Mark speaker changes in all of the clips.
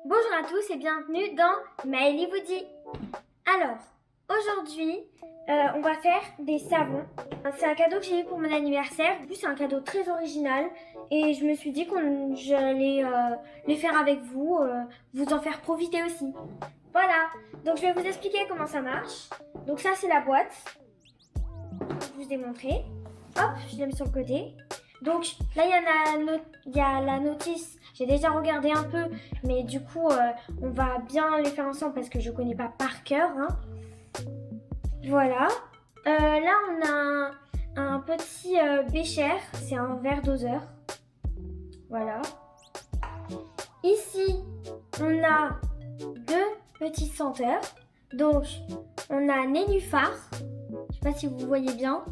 Speaker 1: Bonjour à tous et bienvenue dans Maëlie vous dit. Alors, aujourd'hui, on va faire des savons. C'est un cadeau que j'ai eu pour mon anniversaire. En plus, c'est un cadeau très original et je me suis dit que j'allais les faire avec vous, vous en faire profiter aussi. Voilà, donc je vais vous expliquer comment ça marche. Donc ça, c'est la boîte. Je vous ai montré. Hop, je l'ai mis sur le côté. Donc là, il y a la notice. J'ai déjà regardé un peu, mais du coup, on va bien les faire ensemble parce que je connais pas par cœur. Hein. Voilà. Là, on a un petit bécher. C'est un verre doseur. Voilà. Ici, on a deux petits senteurs. Donc, on a Nénuphar. Je sais pas si vous voyez bien.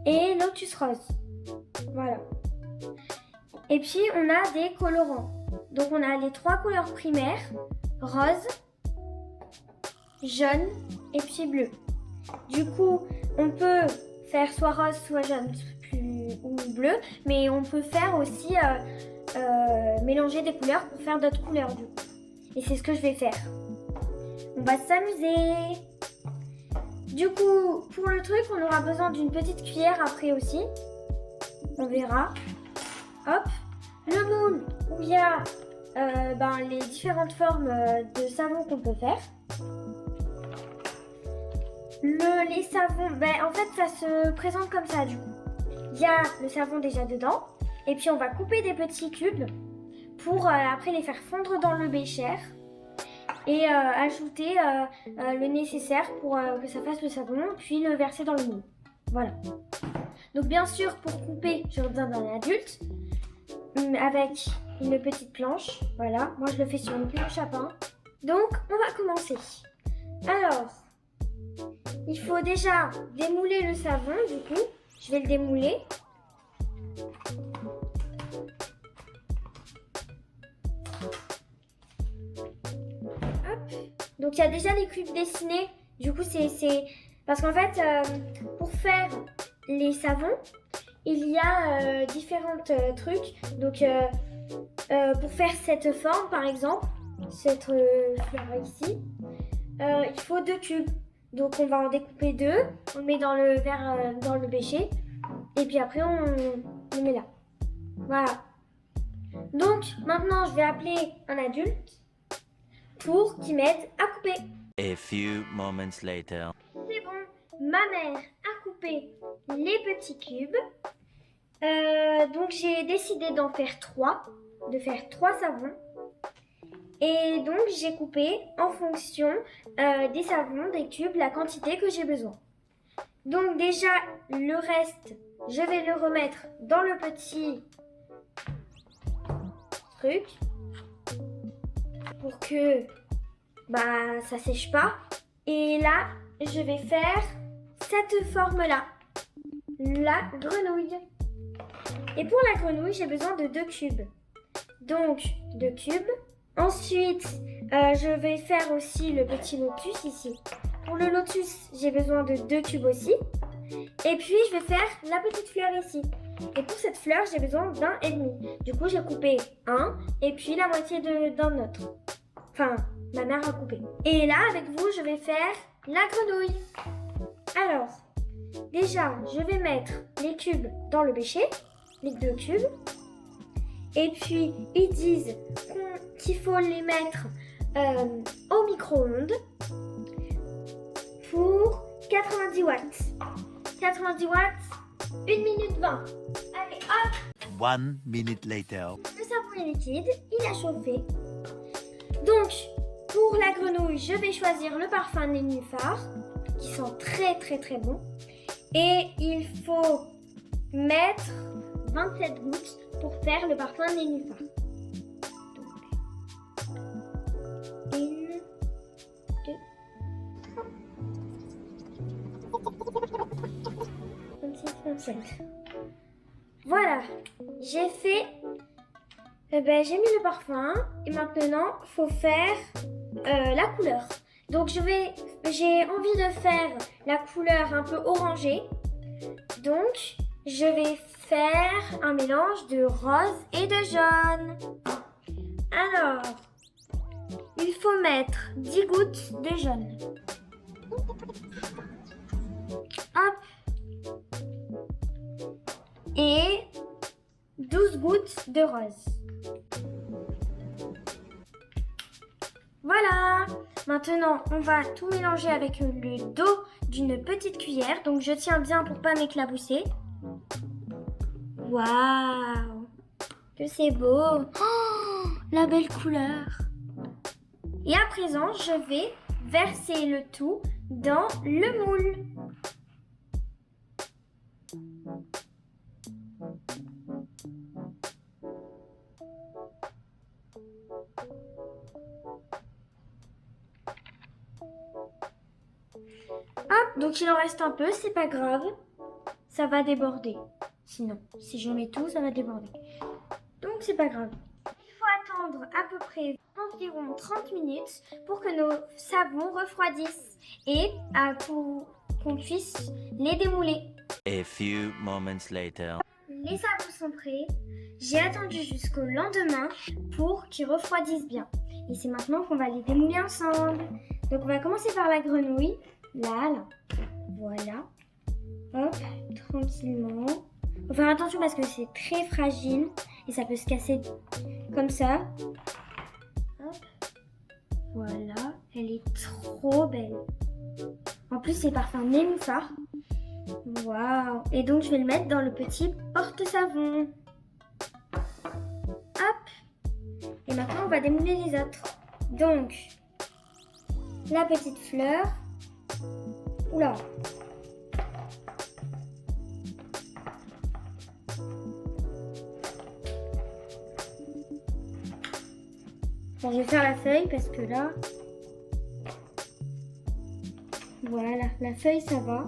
Speaker 1: Et Lotus Rose. Voilà. Et puis, on a des colorants. Donc, on a les trois couleurs primaires. Rose, jaune et puis bleu. Du coup, on peut faire soit rose, soit jaune ou bleu. Mais on peut faire aussi mélanger des couleurs pour faire d'autres couleurs du coup. Et c'est ce que je vais faire. On va s'amuser. Du coup, pour le truc, on aura besoin d'une petite cuillère après aussi. On verra. Hop. Le moule où il y a les différentes formes de savon qu'on peut faire. Les savons, en fait, ça se présente comme ça du coup. Il y a le savon déjà dedans. Et puis, on va couper des petits cubes pour après les faire fondre dans le bécher. Et ajouter le nécessaire pour que ça fasse le savon, puis le verser dans le moule. Voilà. Donc bien sûr, pour couper, j'aurai besoin d'un adulte avec une petite planche. Voilà, moi je le fais sur une planche à pain. Donc on va commencer. Alors, il faut déjà démouler le savon, du coup. Je vais le démouler. Donc il y a déjà les cubes dessinés. Du coup c'est parce qu'en fait pour faire les savons il y a différents trucs. Donc pour faire cette forme par exemple, cette fleur ici, il faut deux cubes. Donc on va en découper deux, on le met dans le verre, dans le bécher et puis après on le met là. Voilà. Donc maintenant je vais appeler un adulte pour qu'il m'aide à couper.
Speaker 2: A few moments later.
Speaker 1: C'est bon, ma mère a coupé les petits cubes. Donc j'ai décidé d'en faire de faire trois savons. Et donc j'ai coupé en fonction des savons, des cubes, la quantité que j'ai besoin. Donc déjà le reste, je vais le remettre dans le petit truc. Pour que ça sèche pas. Et là, je vais faire cette forme-là. La grenouille. Et pour la grenouille, j'ai besoin de deux cubes. Donc, deux cubes. Ensuite, je vais faire aussi le petit lotus ici. Pour le lotus, j'ai besoin de deux cubes aussi. Et puis, je vais faire la petite fleur ici. Et pour cette fleur, j'ai besoin d'un et demi. Du coup, j'ai coupé un et puis la moitié d'un autre. Enfin, ma mère a coupé. Et là, avec vous, je vais faire la grenouille. Alors, déjà, je vais mettre les cubes dans le bécher, les deux cubes. Et puis, ils disent qu'il faut les mettre au micro-ondes pour 90 watts. 90 watts, 1 minute 20. Allez, hop!
Speaker 2: 1 minute later.
Speaker 1: Le savon est liquide, il a chauffé. Donc, pour la grenouille, je vais choisir le parfum Nénuphar, qui sent très très très bon. Et il faut mettre 27 gouttes pour faire le parfum Nénuphar. Donc, 1, 2, 26, 27. Voilà, j'ai fait... j'ai mis le parfum et maintenant il faut faire la couleur. Donc j'ai envie de faire la couleur un peu orangée. Donc je vais faire un mélange de rose et de jaune. Alors, il faut mettre 10 gouttes de jaune. Hop. Et 12 gouttes de rose. Voilà. Maintenant, on va tout mélanger avec le dos d'une petite cuillère. Donc, je tiens bien pour pas m'éclabousser. Waouh, que c'est beau. Oh, la belle couleur. Et à présent, je vais verser le tout dans le moule. Hop, donc il en reste un peu, c'est pas grave. Ça va déborder. Sinon, si je mets tout, ça va déborder. Donc c'est pas grave. Il faut attendre à peu près environ 30 minutes pour que nos savons refroidissent et qu'on puisse les démouler.
Speaker 2: A few moments later.
Speaker 1: Les savons sont prêts. J'ai attendu jusqu'au lendemain pour qu'ils refroidissent bien. Et c'est maintenant qu'on va les démouler ensemble. Donc on va commencer par la grenouille. Là. Voilà. Hop, tranquillement. Faut faire attention parce que c'est très fragile et ça peut se casser comme ça. Hop. Voilà, elle est trop belle. En plus, c'est parfum nénuphar. Waouh. Et donc, je vais le mettre dans le petit porte-savon. Hop. Et maintenant, on va démouler les autres. Donc, la petite fleur. Oula. Bon, je vais faire la feuille parce que là, voilà, la feuille ça va.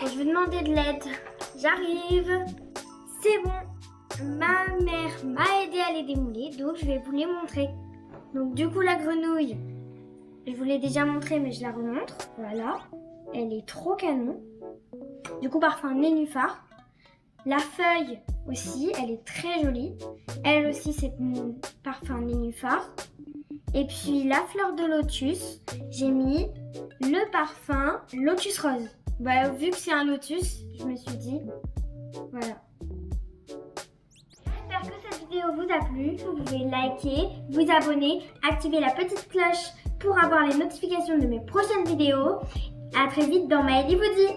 Speaker 1: Bon, je vais demander de l'aide. J'arrive. C'est bon. Ma mère m'a aidé à les démouler, donc je vais vous les montrer. Donc du coup, la grenouille, je vous l'ai déjà montré, mais je la remontre. Voilà. Elle est trop canon. Du coup, parfum nénuphar. La feuille aussi, elle est très jolie. Elle aussi, c'est parfum nénuphar. Et puis, la fleur de lotus, j'ai mis le parfum lotus rose. Bah, vu que c'est un lotus, je me suis dit, voilà. J'espère que cette vidéo vous a plu. Vous pouvez liker, vous abonner, activer la petite cloche pour avoir les notifications de mes prochaines vidéos. À très vite dans Maëlie vous dit.